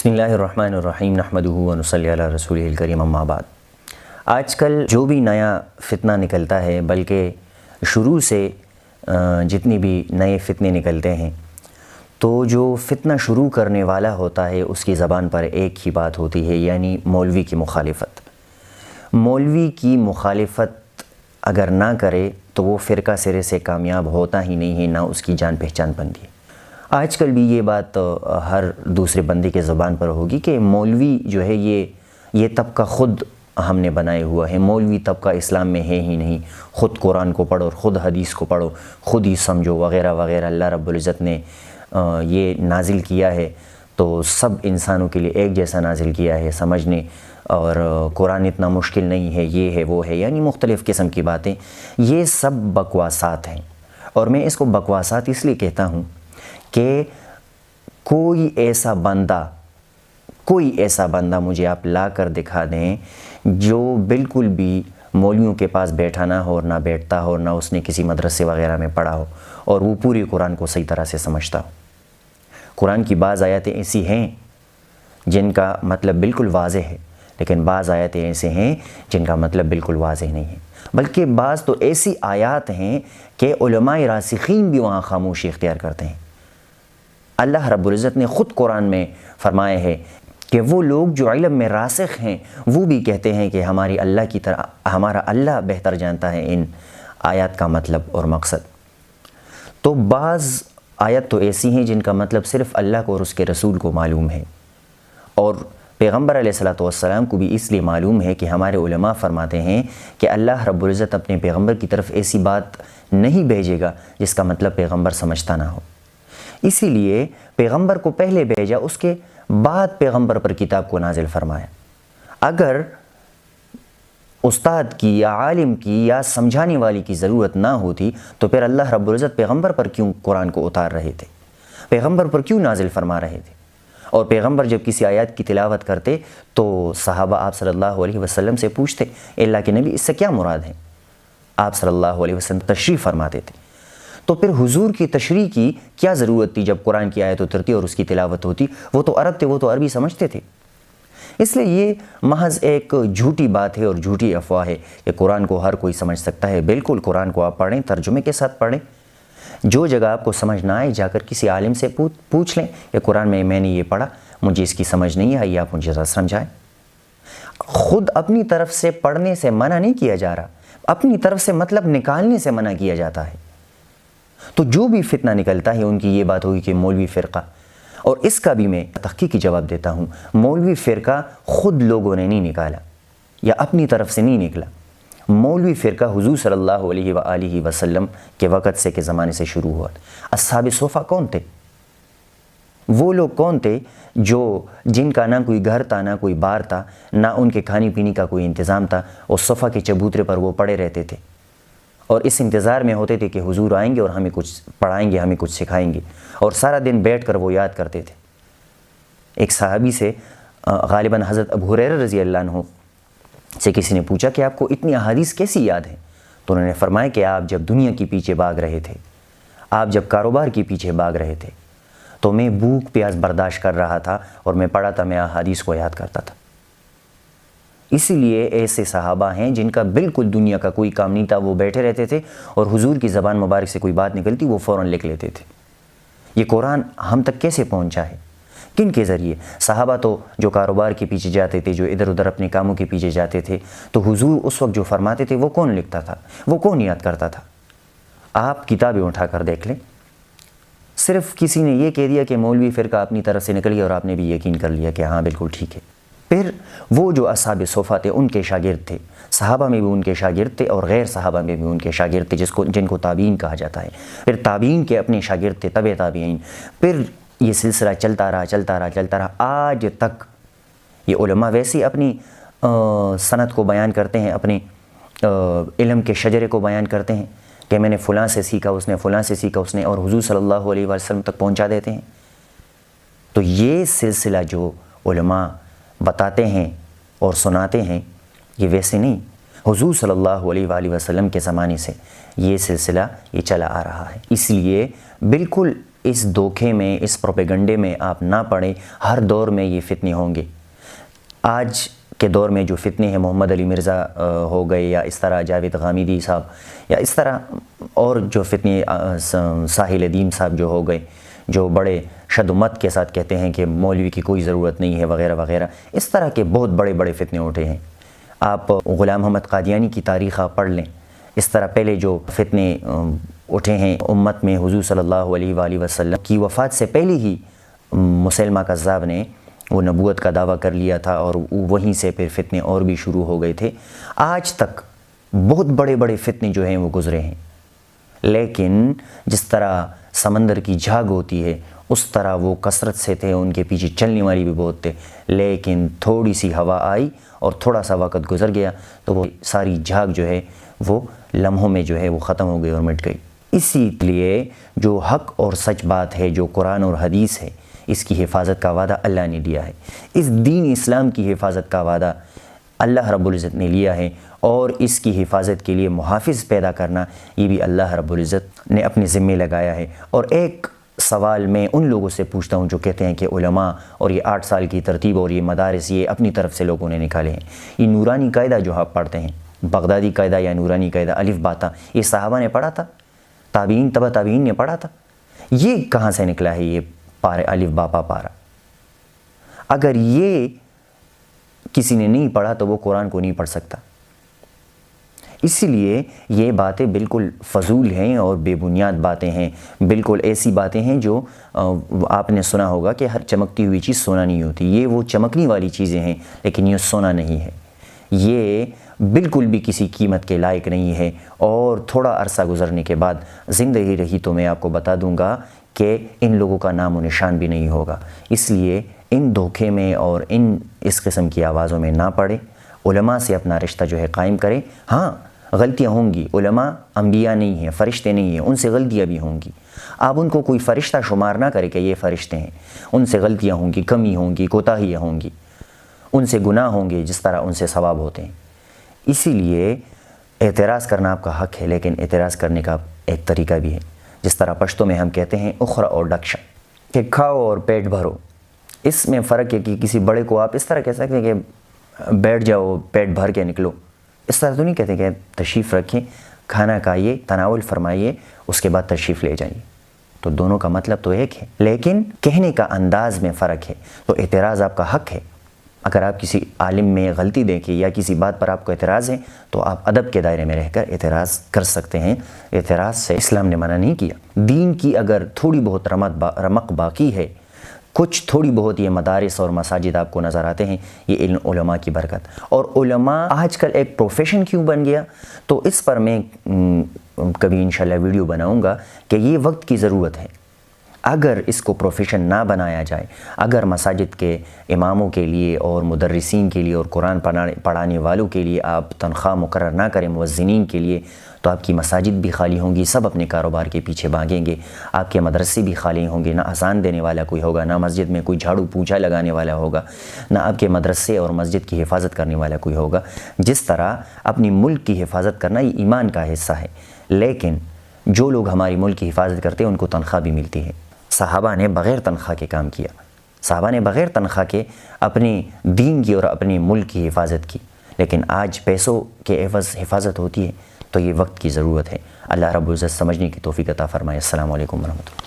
بسم اللہ الرحمن الرحیم نحمدہ و نصلی علی رسولہ الکریم اما بعد۔ آج کل جو بھی نیا فتنہ نکلتا ہے، بلکہ شروع سے جتنی بھی نئے فتنے نکلتے ہیں تو جو فتنہ شروع کرنے والا ہوتا ہے اس کی زبان پر ایک ہی بات ہوتی ہے، یعنی مولوی کی مخالفت۔ مولوی کی مخالفت اگر نہ کرے تو وہ فرقہ سرے سے کامیاب ہوتا ہی نہیں ہے، نہ اس کی جان پہچان بنتی ہے۔ آج کل بھی یہ بات ہر دوسرے بندے کے زبان پر ہوگی کہ مولوی جو ہے یہ طبقہ خود ہم نے بنائے ہوا ہے، مولوی طبقہ اسلام میں ہے ہی نہیں، خود قرآن کو پڑھو اور خود حدیث کو پڑھو، خود ہی سمجھو وغیرہ وغیرہ۔ اللہ رب العزت نے یہ نازل کیا ہے تو سب انسانوں کے لیے ایک جیسا نازل کیا ہے سمجھنے، اور قرآن اتنا مشکل نہیں ہے، یہ ہے وہ ہے، یعنی مختلف قسم کی باتیں۔ یہ سب بکواسات ہیں، اور میں اس کو بکواسات اس لیے کہتا ہوں کہ کوئی ایسا بندہ مجھے آپ لا کر دکھا دیں جو بالکل بھی مولویوں کے پاس بیٹھا نہ ہو اور نہ بیٹھتا ہو اور نہ اس نے کسی مدرسے وغیرہ میں پڑھا ہو اور وہ پوری قرآن کو صحیح طرح سے سمجھتا ہو۔ قرآن کی بعض آیاتیں ایسی ہیں جن کا مطلب بالکل واضح ہے، لیکن بعض آیاتیں ایسے ہیں جن کا مطلب بالکل واضح نہیں ہے، بلکہ بعض تو ایسی آیات ہیں کہ علماء راسخین بھی وہاں خاموشی اختیار کرتے ہیں۔ اللہ رب العزت نے خود قرآن میں فرمایا ہے کہ وہ لوگ جو علم میں راسخ ہیں وہ بھی کہتے ہیں کہ ہمارا اللہ بہتر جانتا ہے ان آیات کا مطلب اور مقصد۔ تو بعض آیت تو ایسی ہیں جن کا مطلب صرف اللہ کو اور اس کے رسول کو معلوم ہے، اور پیغمبر علیہ الصلوۃ والسلام کو بھی اس لیے معلوم ہے کہ ہمارے علماء فرماتے ہیں کہ اللہ رب العزت اپنے پیغمبر کی طرف ایسی بات نہیں بھیجے گا جس کا مطلب پیغمبر سمجھتا نہ ہو، اسی لیے پیغمبر کو پہلے بھیجا، اس کے بعد پیغمبر پر کتاب کو نازل فرمایا۔ اگر استاد کی یا عالم کی یا سمجھانے والی کی ضرورت نہ ہوتی تو پھر اللہ رب العزت پیغمبر پر کیوں قرآن کو اتار رہے تھے، پیغمبر پر کیوں نازل فرما رہے تھے؟ اور پیغمبر جب کسی آیات کی تلاوت کرتے تو صحابہ آپ صلی اللہ علیہ وسلم سے پوچھتے اللہ کے نبی اس سے کیا مراد ہے؟ آپ صلی اللہ علیہ وسلم تشریح فرماتے تھے۔ تو پھر حضور کی تشریح کی کیا ضرورت تھی جب قرآن کی آیت اترتی اور اس کی تلاوت ہوتی؟ وہ تو عرب تھے، وہ تو عربی سمجھتے تھے۔ اس لیے یہ محض ایک جھوٹی بات ہے اور جھوٹی افواہ ہے کہ قرآن کو ہر کوئی سمجھ سکتا ہے۔ بالکل قرآن کو آپ پڑھیں، ترجمے کے ساتھ پڑھیں، جو جگہ آپ کو سمجھ نہ آئے جا کر کسی عالم سے پوچھ لیں کہ قرآن میں نے یہ پڑھا، مجھے اس کی سمجھ نہیں آئی، آپ مجھے ذرا سمجھائیں۔ خود اپنی طرف سے پڑھنے سے منع نہیں کیا جا رہا، اپنی طرف سے مطلب نکالنے سے منع کیا جاتا ہے۔ تو جو بھی فتنہ نکلتا ہے ان کی یہ بات ہوگی کہ مولوی فرقہ، اور اس کا بھی میں تحقیقی جواب دیتا ہوں، مولوی فرقہ خود لوگوں نے نہیں نکالا یا اپنی طرف سے نہیں نکلا۔ مولوی فرقہ حضور صلی اللہ علیہ وآلہ وسلم کے وقت سے کے زمانے سے شروع ہوا۔ اصحاب صفہ کون تھے؟ وہ لوگ کون تھے جن کا نہ کوئی گھر تھا، نہ کوئی بار تھا، نہ ان کے کھانے پینے کا کوئی انتظام تھا، اور صفہ کے چبوترے پر وہ پڑے رہتے تھے اور اس انتظار میں ہوتے تھے کہ حضور آئیں گے اور ہمیں کچھ پڑھائیں گے، ہمیں کچھ سکھائیں گے، اور سارا دن بیٹھ کر وہ یاد کرتے تھے۔ ایک صحابی سے غالباً حضرت ابو ہریرہ رضی اللہ عنہ سے کسی نے پوچھا کہ آپ کو اتنی احادیث کیسی یاد ہیں؟ تو انہوں نے فرمایا کہ آپ جب دنیا کے پیچھے بھاگ رہے تھے، آپ جب کاروبار کے پیچھے بھاگ رہے تھے تو میں بھوک پیاس برداشت کر رہا تھا اور میں پڑھا تھا، میں احادیث کو یاد کرتا تھا۔ اسی لیے ایسے صحابہ ہیں جن کا بالکل دنیا کا کوئی کام نہیں تھا، وہ بیٹھے رہتے تھے اور حضور کی زبان مبارک سے کوئی بات نکلتی وہ فوراً لکھ لیتے تھے۔ یہ قرآن ہم تک کیسے پہنچا ہے؟ کن کے ذریعے؟ صحابہ تو جو کاروبار کے پیچھے جاتے تھے، جو ادھر ادھر اپنے کاموں کے پیچھے جاتے تھے، تو حضور اس وقت جو فرماتے تھے وہ کون لکھتا تھا، وہ کون یاد کرتا تھا؟ آپ کتابیں اٹھا کر دیکھ لیں، صرف کسی نے یہ کہہ دیا کہ مولوی فرقہ اپنی طرف سے نکل گیا اور آپ نے بھی یقین کر لیا کہ ہاں بالکل ٹھیک ہے۔ پھر وہ جو اصحاب صفہ تھے ان کے شاگرد تھے، صحابہ میں بھی ان کے شاگرد تھے اور غیر صحابہ میں بھی ان کے شاگرد تھے جن کو تابعین کہا جاتا ہے۔ پھر تابعین کے اپنے شاگرد تھے، تبع تابعین، پھر یہ سلسلہ چلتا رہا آج تک۔ یہ علماء ویسے اپنی سند کو بیان کرتے ہیں، اپنے علم کے شجرے کو بیان کرتے ہیں کہ میں نے فلاں سے سیکھا، اس نے فلاں سے سیکھا، اس نے، اور حضور صلی اللہ علیہ وسلم تک پہنچا دیتے ہیں۔ تو یہ سلسلہ جو علماء بتاتے ہیں اور سناتے ہیں یہ ویسے نہیں، حضور صلی اللہ علیہ وآلہ وسلم کے زمانے سے یہ سلسلہ یہ چلا آ رہا ہے۔ اس لیے بالکل اس دھوکے میں، اس پروپیگنڈے میں آپ نہ پڑیں۔ ہر دور میں یہ فتنے ہوں گے۔ آج کے دور میں جو فتنے ہیں، محمد علی مرزا ہو گئے، یا اس طرح جاوید غامدی صاحب، یا اس طرح اور جو فتنے ساحل ادیم صاحب جو ہو گئے، جو بڑے شد و مت کے ساتھ کہتے ہیں کہ مولوی کی کوئی ضرورت نہیں ہے وغیرہ وغیرہ، اس طرح کے بہت بڑے بڑے فتنے اٹھے ہیں۔ آپ غلام محمد قادیانی کی تاریخ آپ پڑھ لیں، اس طرح پہلے جو فتنے اٹھے ہیں امت میں، حضور صلی اللہ علیہ وآلہ وسلم کی وفات سے پہلے ہی مسیلمہ کذاب نے وہ نبوت کا دعویٰ کر لیا تھا، اور وہیں سے پھر فتنے اور بھی شروع ہو گئے تھے۔ آج تک بہت بڑے بڑے فتنے جو ہیں وہ گزرے ہیں، لیکن جس طرح سمندر کی جھاگ ہوتی ہے اس طرح وہ کثرت سے تھے، ان کے پیچھے چلنے والی بھی بہت تھے، لیکن تھوڑی سی ہوا آئی اور تھوڑا سا وقت گزر گیا تو وہ ساری جھاگ جو ہے وہ لمحوں میں جو ہے وہ ختم ہو گئی اور مٹ گئی۔ اسی لیے جو حق اور سچ بات ہے، جو قرآن اور حدیث ہے، اس کی حفاظت کا وعدہ اللہ نے لیا ہے۔ اس دین اسلام کی حفاظت کا وعدہ اللہ رب العزت نے لیا ہے، اور اس کی حفاظت کے لیے محافظ پیدا کرنا یہ بھی اللہ رب العزت نے اپنے ذمے لگایا ہے۔ اور ایک سوال میں ان لوگوں سے پوچھتا ہوں جو کہتے ہیں کہ علماء اور یہ 8 سال کی ترتیب اور یہ مدارس یہ اپنی طرف سے لوگوں نے نکالے ہیں، یہ نورانی قاعدہ جو آپ پڑھتے ہیں، بغدادی قاعدہ یا نورانی قاعدہ، الف باتا، یہ صحابہ نے پڑھا تھا؟ تابعین، تبع تابعین نے پڑھا تھا؟ یہ کہاں سے نکلا ہے یہ پارے الف باپا پارا؟ اگر یہ کسی نے نہیں پڑھا تو وہ قرآن کو نہیں پڑھ سکتا۔ اسی لیے یہ باتیں بالکل فضول ہیں اور بے بنیاد باتیں ہیں، بالکل ایسی باتیں ہیں جو آپ نے سنا ہوگا کہ ہر چمکتی ہوئی چیز سونا نہیں ہوتی، یہ وہ چمکنے والی چیزیں ہیں لیکن یہ سونا نہیں ہے، یہ بالکل بھی کسی قیمت کے لائق نہیں ہے۔ اور تھوڑا عرصہ گزرنے کے بعد زندگی رہی تو میں آپ کو بتا دوں گا کہ ان لوگوں کا نام و نشان بھی نہیں ہوگا۔ اس لیے ان دھوکے میں اور اس قسم کی آوازوں میں نہ پڑے، علماء سے اپنا رشتہ جو ہے قائم کریں۔ ہاں غلطیاں ہوں گی، علماء انبیاء نہیں ہیں، فرشتے نہیں ہیں، ان سے غلطیاں بھی ہوں گی۔ آپ ان کو کوئی فرشتہ شمار نہ کرے کہ یہ فرشتے ہیں، ان سے غلطیاں ہوں گی، کمی ہوں گی، کوتاہیاں ہوں گی، ان سے گناہ ہوں گے جس طرح ان سے ثواب ہوتے ہیں۔ اسی لیے اعتراض کرنا آپ کا حق ہے، لیکن اعتراض کرنے کا ایک طریقہ بھی ہے، جس طرح پشتو میں ہم کہتے ہیں اخرا اور ڈکشا، کہ کھاؤ اور پیٹ بھرو۔ اس میں فرق ہے کہ کسی بڑے کو آپ اس طرح کہہ سکتے ہیں کہ بیٹھ جاؤ پیٹ بھر کے نکلو، اس طرح تو نہیں کہتے کہ تشریف رکھیں، کھانا کھائیے، تناول فرمائیے، اس کے بعد تشریف لے جائیے۔ تو دونوں کا مطلب تو ایک ہے، لیکن کہنے کا انداز میں فرق ہے۔ تو اعتراض آپ کا حق ہے۔ اگر آپ کسی عالم میں غلطی دیکھیں یا کسی بات پر آپ کو اعتراض ہے تو آپ ادب کے دائرے میں رہ کر اعتراض کر سکتے ہیں۔ اعتراض سے اسلام نے منع نہیں کیا۔ دین کی اگر تھوڑی بہت رمق باقی ہے، کچھ تھوڑی بہت یہ مدارس اور مساجد آپ کو نظر آتے ہیں، یہ علماء کی برکت۔ اور علماء آج کل ایک پروفیشن کیوں بن گیا، تو اس پر میں کبھی انشاءاللہ ویڈیو بناؤں گا کہ یہ وقت کی ضرورت ہے۔ اگر اس کو پروفیشن نہ بنایا جائے، اگر مساجد کے اماموں کے لیے اور مدرسین کے لیے اور قرآن پڑھانے والوں کے لیے آپ تنخواہ مقرر نہ کریں، مؤذنین کے لیے، تو آپ کی مساجد بھی خالی ہوں گی، سب اپنے کاروبار کے پیچھے بھاگیں گے، آپ کے مدرسے بھی خالی ہوں گے، نہ اذان دینے والا کوئی ہوگا، نہ مسجد میں کوئی جھاڑو پوچھا لگانے والا ہوگا، نہ آپ کے مدرسے اور مسجد کی حفاظت کرنے والا کوئی ہوگا۔ جس طرح اپنی ملک کی حفاظت کرنا یہ ایمان کا حصہ ہے، لیکن جو لوگ ہماری ملک کی حفاظت کرتے ہیں ان کو تنخواہ بھی ملتی ہے۔ صحابہ نے بغیر تنخواہ کے کام کیا، صحابہ نے بغیر تنخواہ کے اپنے دین کی اور اپنے ملک کی حفاظت کی، لیکن آج پیسوں کے عوض حفاظت ہوتی ہے، تو یہ وقت کی ضرورت ہے۔ اللہ رب العزت سمجھنے کی توفیق عطا فرمائے۔ السلام علیکم ورحمۃ اللہ۔